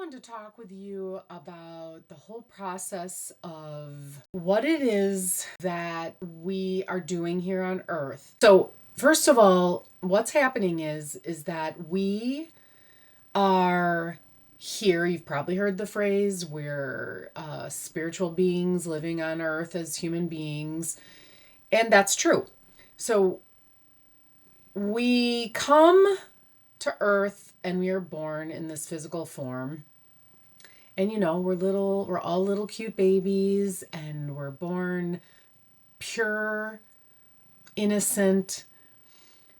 wanted to talk with you about the whole process of what it is that we are doing here on Earth. So, first of all, what's happening is that we are here. You've probably heard the phrase, we're spiritual beings living on Earth as human beings, and that's true. So, we come to Earth and we are born in this physical form. And we're all little cute babies, and we're born pure, innocent.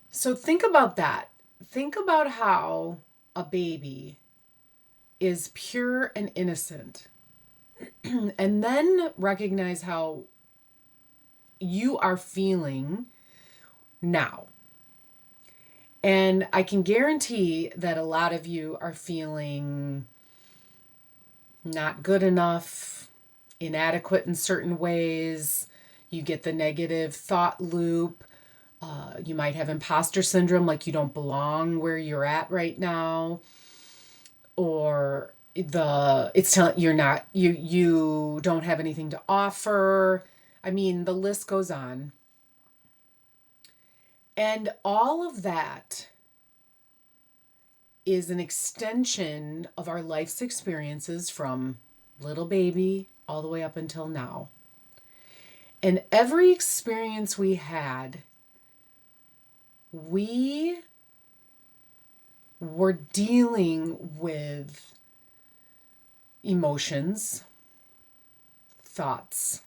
So think about that. Think about how a baby is pure and innocent. And then recognize how you are feeling now. And I can guarantee that a lot of you are feeling not good enough, inadequate in certain ways. You get the negative thought loop. You might have imposter syndrome, like you don't belong where you're at right now, or it's telling you don't have anything to offer. I mean, the list goes on. And all of that is an extension of our life's experiences from little baby all the way up until now. And every experience we had, we were dealing with emotions, thoughts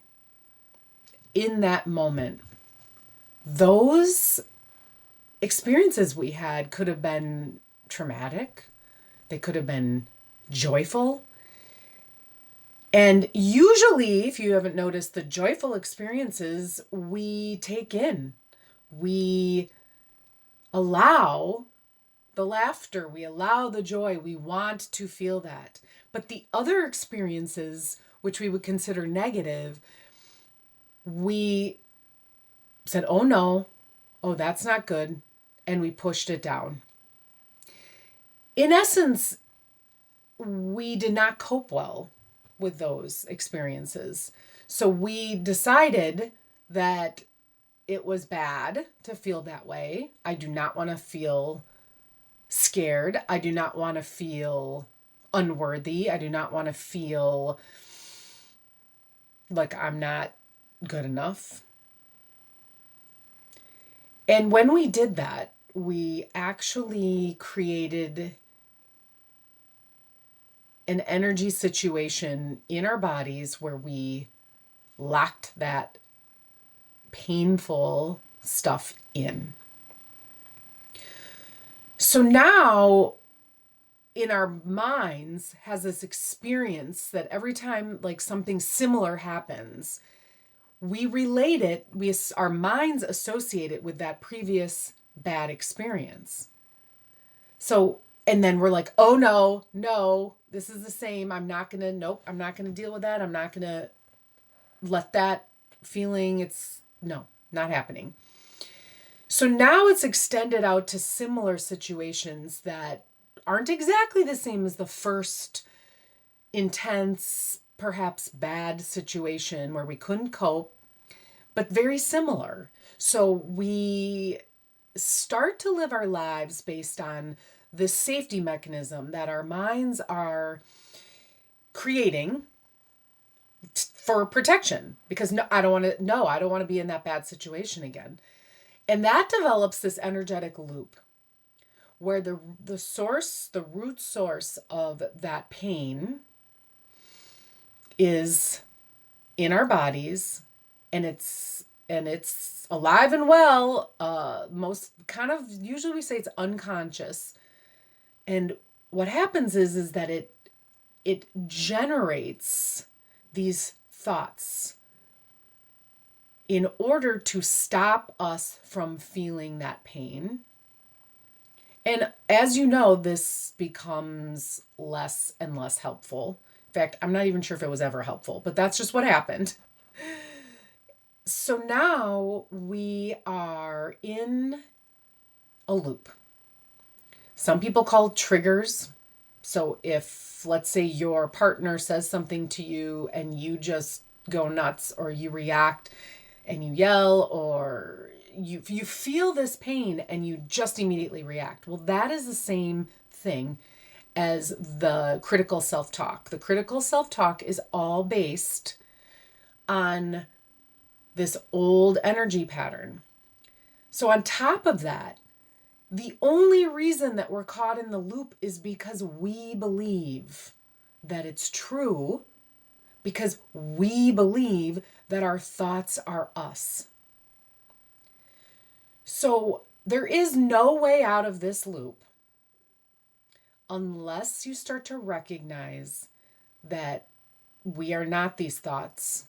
in that moment. Those experiences we had could have been traumatic. They could have been joyful. And usually, if you haven't noticed, the joyful experiences we take in. We allow the laughter, we allow the joy, we want to feel that. But the other experiences, which we would consider negative, we said, oh no, oh, that's not good. And we pushed it down. In essence, we did not cope well with those experiences. So we decided that it was bad to feel that way. I do not want to feel scared. I do not want to feel unworthy. I do not want to feel like I'm not good enough. And when we did that, we actually created an energy situation in our bodies where we locked that painful stuff in. So now in our minds has this experience that every time like something similar happens, we relate it, our minds associate it with that previous bad experience. So, and then we're like, oh no, this is the same. I'm not going to deal with that. I'm not going to let that feeling, not happening. So now it's extended out to similar situations that aren't exactly the same as the first intense, perhaps bad situation where we couldn't cope, but very similar. So we start to live our lives based on this safety mechanism that our minds are creating for protection, because I don't want to be in that bad situation again. And that develops this energetic loop where the root source of that pain is in our bodies, and it's alive and well. Usually we say it's unconscious. And what happens is that it generates these thoughts in order to stop us from feeling that pain. And as you know, this becomes less and less helpful. In fact, I'm not even sure if it was ever helpful, but that's just what happened. So now we are in a loop. Some people call it triggers. So if, let's say, your partner says something to you and you just go nuts, or you react and you yell, or you feel this pain and you just immediately react. Well, that is the same thing as the critical self-talk. The critical self-talk is all based on this old energy pattern. So on top of that, the only reason that we're caught in the loop is because we believe that it's true, because we believe that our thoughts are us. So there is no way out of this loop unless you start to recognize that we are not these thoughts.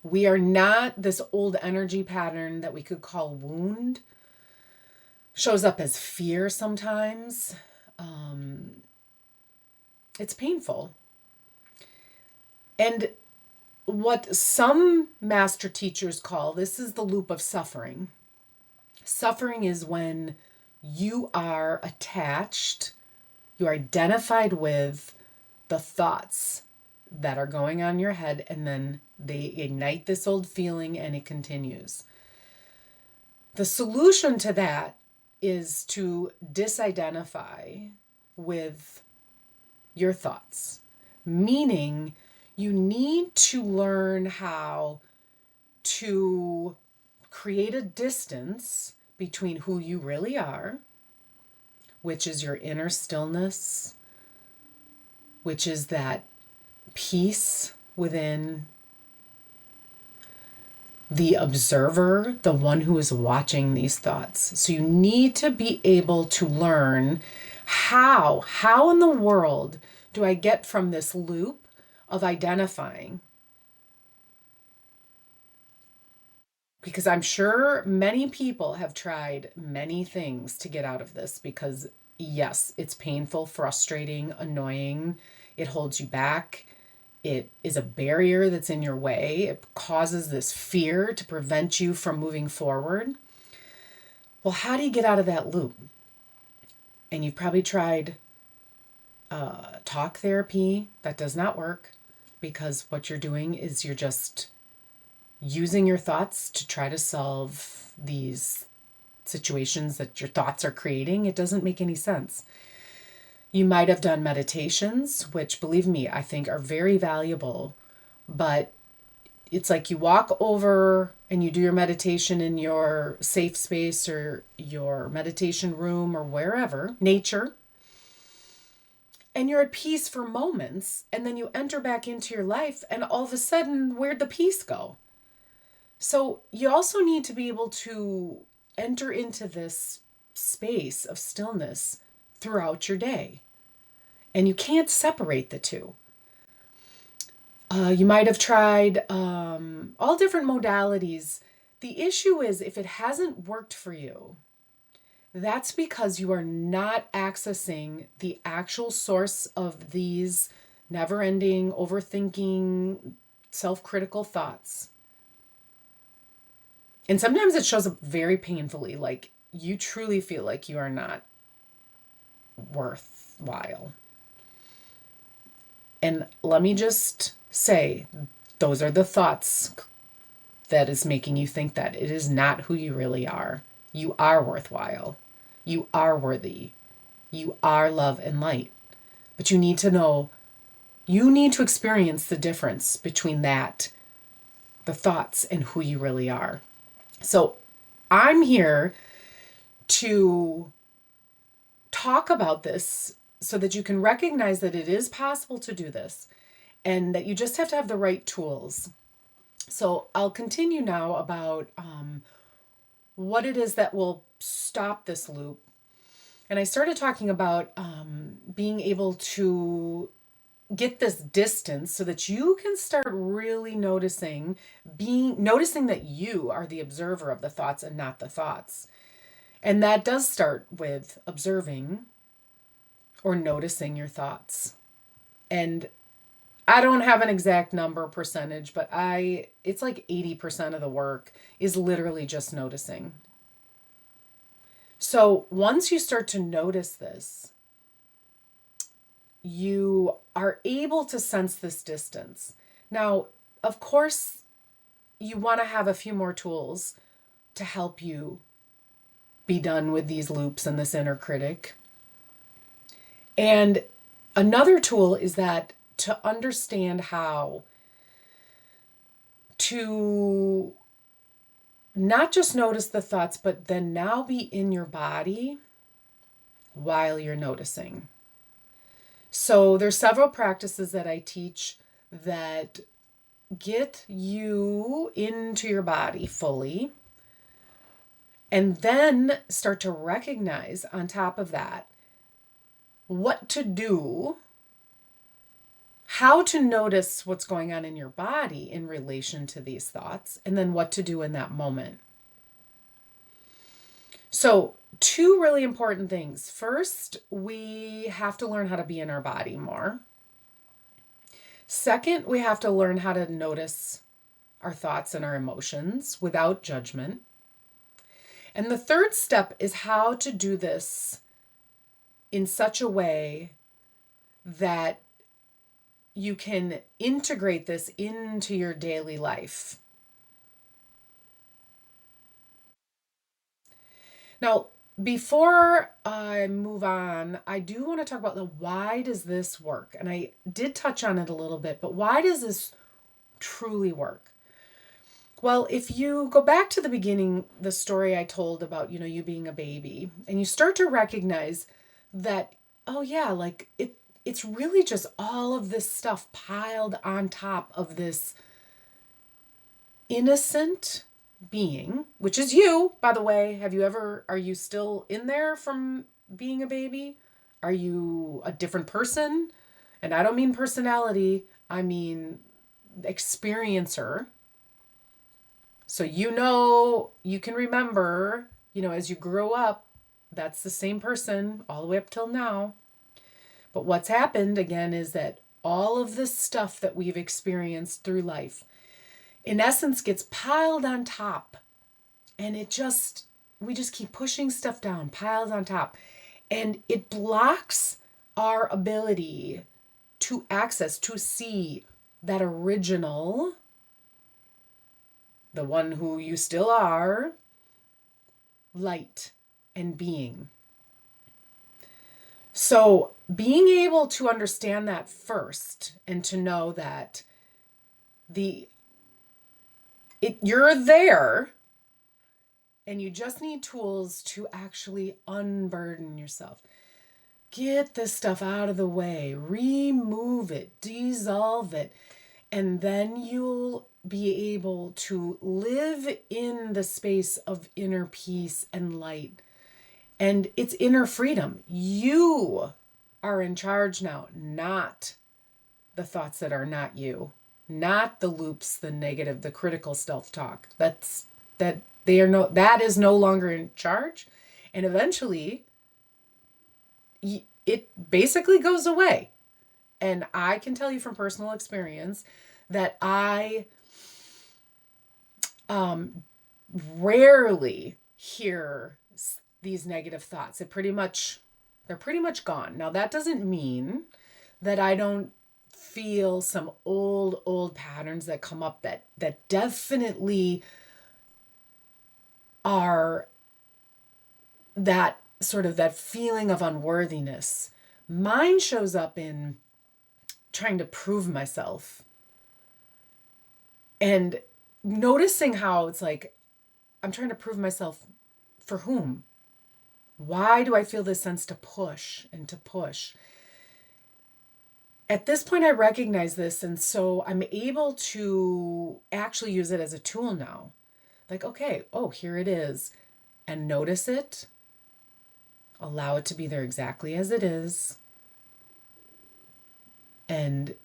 We are not this old energy pattern that we could call wound. Shows up as fear sometimes. It's painful. And what some master teachers call, this is the loop of suffering. Suffering is when you are attached, you are identified with the thoughts that are going on in your head, and then they ignite this old feeling and it continues. The solution to that is to disidentify with your thoughts, meaning you need to learn how to create a distance between who you really are, which is your inner stillness, which is that peace within the observer, the one who is watching these thoughts. So you need to be able to learn how in the world do I get from this loop of identifying? Because I'm sure many people have tried many things to get out of this, because yes, it's painful, frustrating, annoying. It holds you back. It is a barrier that's in your way. It causes this fear to prevent you from moving forward. Well, how do you get out of that loop? And you've probably tried talk therapy. That does not work, because what you're doing is you're just using your thoughts to try to solve these situations that your thoughts are creating. It doesn't make any sense. You might have done meditations, which, believe me, I think are very valuable, but it's like you walk over and you do your meditation in your safe space or your meditation room or wherever, nature, and you're at peace for moments, and then you enter back into your life, and all of a sudden, where'd the peace go? So you also need to be able to enter into this space of stillness throughout your day. And you can't separate the two. You might have tried all different modalities. The issue is, if it hasn't worked for you, that's because you are not accessing the actual source of these never-ending, overthinking, self-critical thoughts. And sometimes it shows up very painfully, like you truly feel like you are not worthwhile. And let me just say, those are the thoughts that is making you think that. It is not who you really are. You are worthwhile. You are worthy. You are love and light. But you need to know, you need to experience the difference between that, the thoughts, and who you really are. So I'm here to talk about this so that you can recognize that it is possible to do this, and that you just have to have the right tools. So I'll continue now about what it is that will stop this loop. And I started talking about being able to get this distance so that you can start really noticing that you are the observer of the thoughts and not the thoughts. And that does start with observing or noticing your thoughts. And I don't have an exact number percentage, but it's like 80% of the work is literally just noticing. So once you start to notice this, you are able to sense this distance. Now, of course, you want to have a few more tools to help you be done with these loops and this inner critic. And another tool is that to understand how to not just notice the thoughts, but then now be in your body while you're noticing. So there's several practices that I teach that get you into your body fully, and then start to recognize on top of that what to do, how to notice what's going on in your body in relation to these thoughts, and then what to do in that moment. So, two really important things. First, we have to learn how to be in our body more. Second, we have to learn how to notice our thoughts and our emotions without judgment. And the third step is how to do this in such a way that you can integrate this into your daily life. Now, before I move on, I do want to talk about the why does this work? And I did touch on it a little bit, but why does this truly work? Well, if you go back to the beginning, the story I told about, you being a baby, and you start to recognize that, oh yeah, like it's really just all of this stuff piled on top of this innocent being, which is you, by the way. Are you still in there from being a baby? Are you a different person? And I don't mean personality, I mean experiencer. So you can remember, as you grow up, that's the same person all the way up till now. But what's happened again is that all of this stuff that we've experienced through life, in essence, gets piled on top. And we just keep pushing stuff down, piled on top. And it blocks our ability to access, to see that original, the one who you still are, light and being. So being able to understand that first and to know that you're there and you just need tools to actually unburden yourself. Get this stuff out of the way, remove it, dissolve it, and then you'll be able to live in the space of inner peace and light. And it's inner freedom. You are in charge now, not the thoughts that are not you, not the loops, the negative, the critical self-talk. That is no longer in charge. And eventually it basically goes away. And I can tell you from personal experience that I rarely hear these negative thoughts. They're pretty much gone. Now, that doesn't mean that I don't feel some old patterns that come up that definitely are that sort of that feeling of unworthiness. Mine shows up in trying to prove myself and noticing how it's like, I'm trying to prove myself for whom? Why do I feel this sense to push and to push? At this point, I recognize this, and so I'm able to actually use it as a tool now. Like, okay, here it is. And notice it. Allow it to be there exactly as it is. And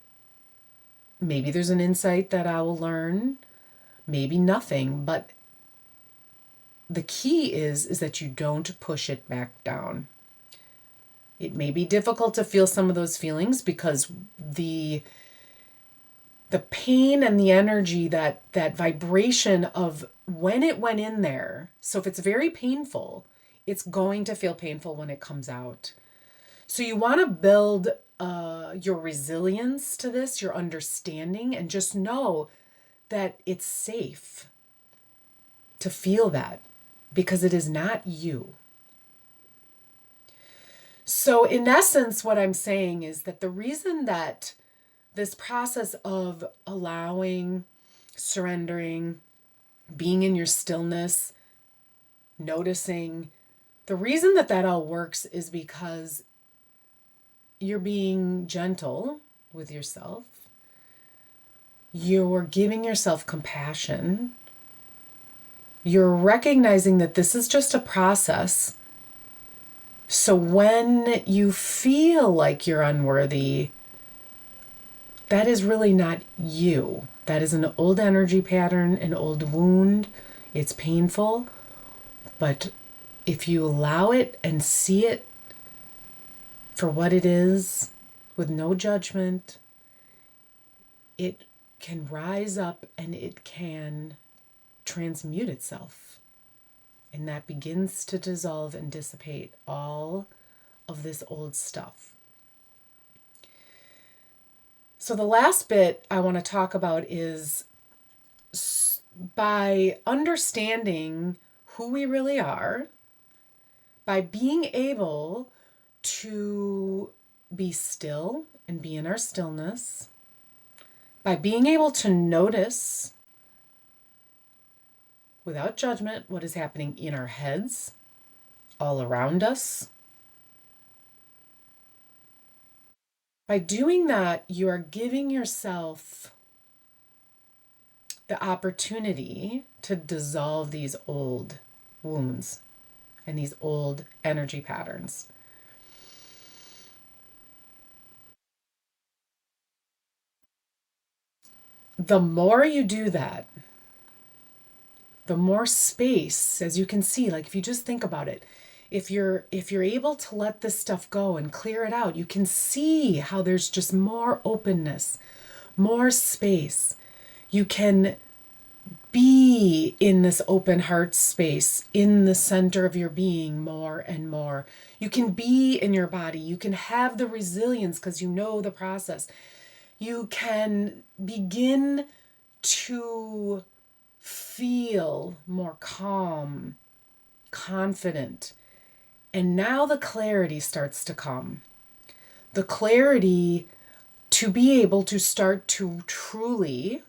maybe there's an insight that I will learn. Maybe nothing, but the key is that you don't push it back down. It may be difficult to feel some of those feelings because the pain and the energy, that vibration of when it went in there. So if it's very painful, it's going to feel painful when it comes out. So you want to build your resilience to this, your understanding, and just know that it's safe to feel that because it is not you. So, in essence, what I'm saying is that the reason that this process of allowing, surrendering, being in your stillness, noticing, the reason that that all works is because you're being gentle with yourself. You're giving yourself compassion. You're recognizing that this is just a process. So when you feel like you're unworthy, that is really not you. That is an old energy pattern, an old wound. It's painful. But if you allow it and see it for what it is, with no judgment, it can rise up and it can transmute itself. And that begins to dissolve and dissipate all of this old stuff. So the last bit I want to talk about is by understanding who we really are, by being able to be still and be in our stillness, by being able to notice without judgment what is happening in our heads, all around us. By doing that, you are giving yourself the opportunity to dissolve these old wounds and these old energy patterns. The more you do that, the more space, as you can see, like if you just think about it, if you're able to let this stuff go and clear it out, you can see how there's just more openness, more space. You can be in this open heart space, in the center of your being more and more. You can be in your body. You can have the resilience because you know the process. You can begin to feel more calm, confident. And now the clarity starts to come. The clarity to be able to start to truly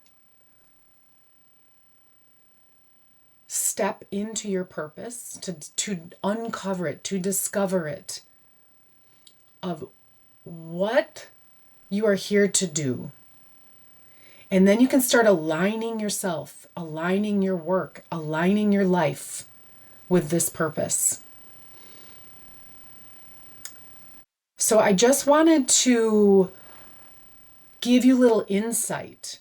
step into your purpose, to uncover it, to discover it, of what you are here to do. And then you can start aligning yourself, aligning your work, aligning your life with this purpose. So I just wanted to give you a little insight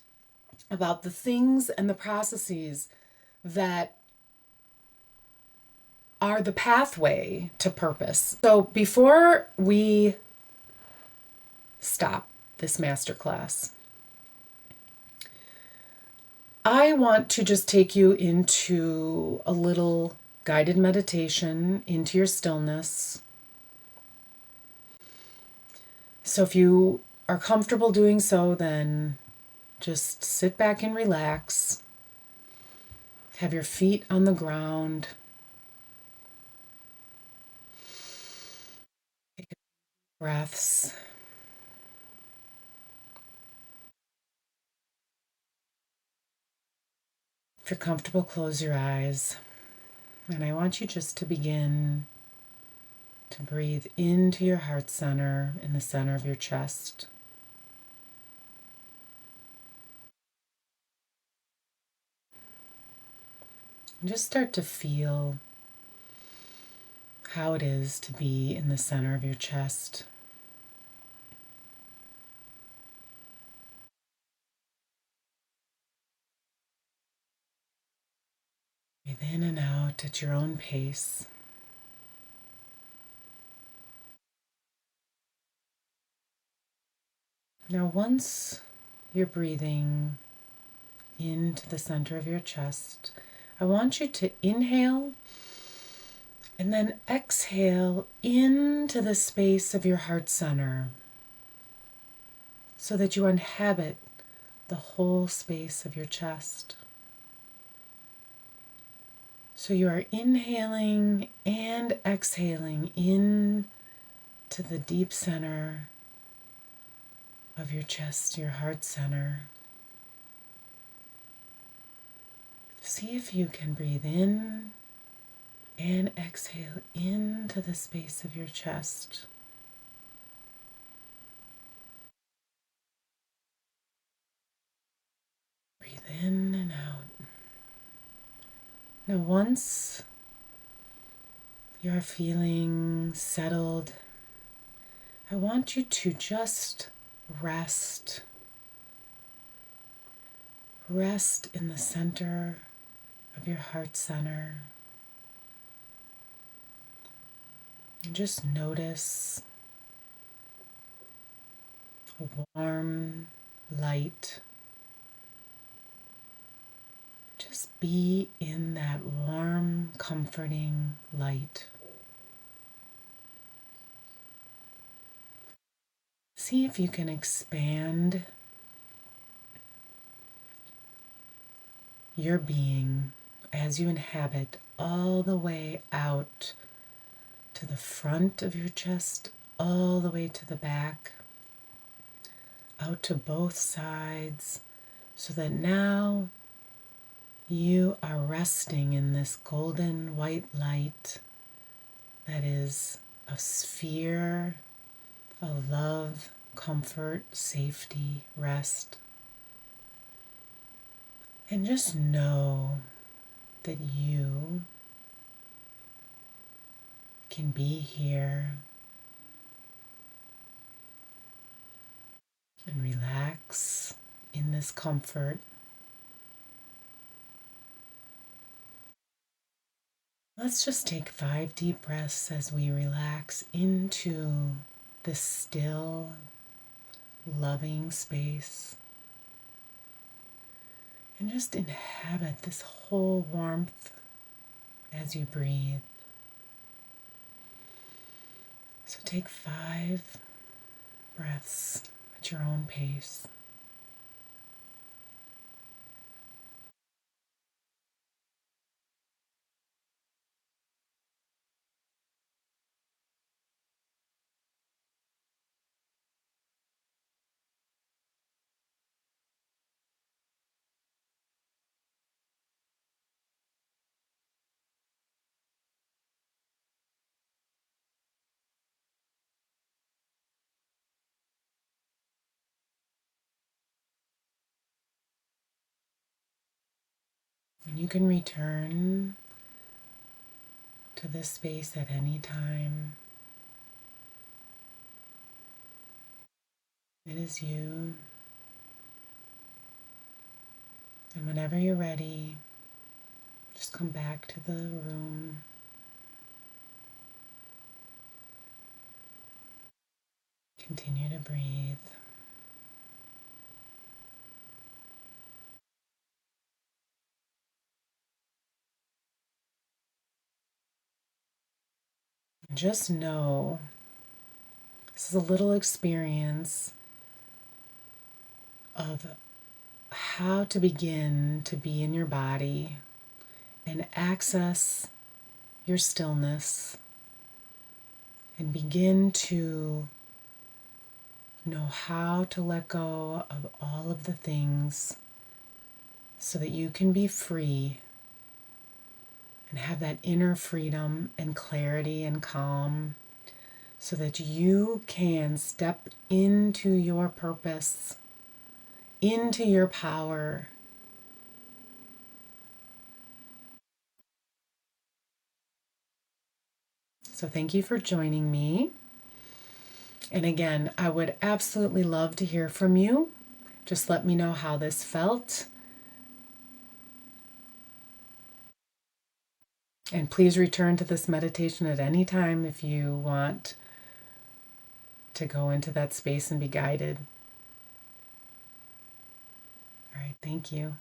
about the things and the processes that are the pathway to purpose. So before we stop this masterclass, I want to just take you into a little guided meditation into your stillness. So if you are comfortable doing so, then just sit back and relax. Have your feet on the ground. Take breaths. If you're comfortable, close your eyes. And I want you just to begin to breathe into your heart center, in the center of your chest. And just start to feel how it is to be in the center of your chest. Breathe in and out at your own pace. Now, once you're breathing into the center of your chest, I want you to inhale and then exhale into the space of your heart center. so that you inhabit the whole space of your chest. So you are inhaling and exhaling in to the deep center of your chest, your heart center. See if you can breathe in and exhale into the space of your chest. Breathe in and out. Now, once you're feeling settled, I want you to just rest. Rest in the center of your heart center. And just notice a warm light. Just be in that warm, comforting light. See if you can expand your being as you inhabit all the way out to the front of your chest, all the way to the back, out to both sides, so that now you are resting in this golden white light that is a sphere of love, comfort, safety, rest. And just know that you can be here and relax in this comfort. Let's just take 5 deep breaths as we relax into this still, loving space. And just inhabit this whole warmth as you breathe. So take 5 breaths at your own pace. And you can return to this space at any time. It is you. And whenever you're ready, just come back to the room. Continue to breathe. Just know this is a little experience of how to begin to be in your body and access your stillness and begin to know how to let go of all of the things so that you can be free and have that inner freedom and clarity and calm so that you can step into your purpose, into your power. So thank you for joining me. And again, I would absolutely love to hear from you. Just let me know how this felt. And please return to this meditation at any time if you want to go into that space and be guided. All right, thank you.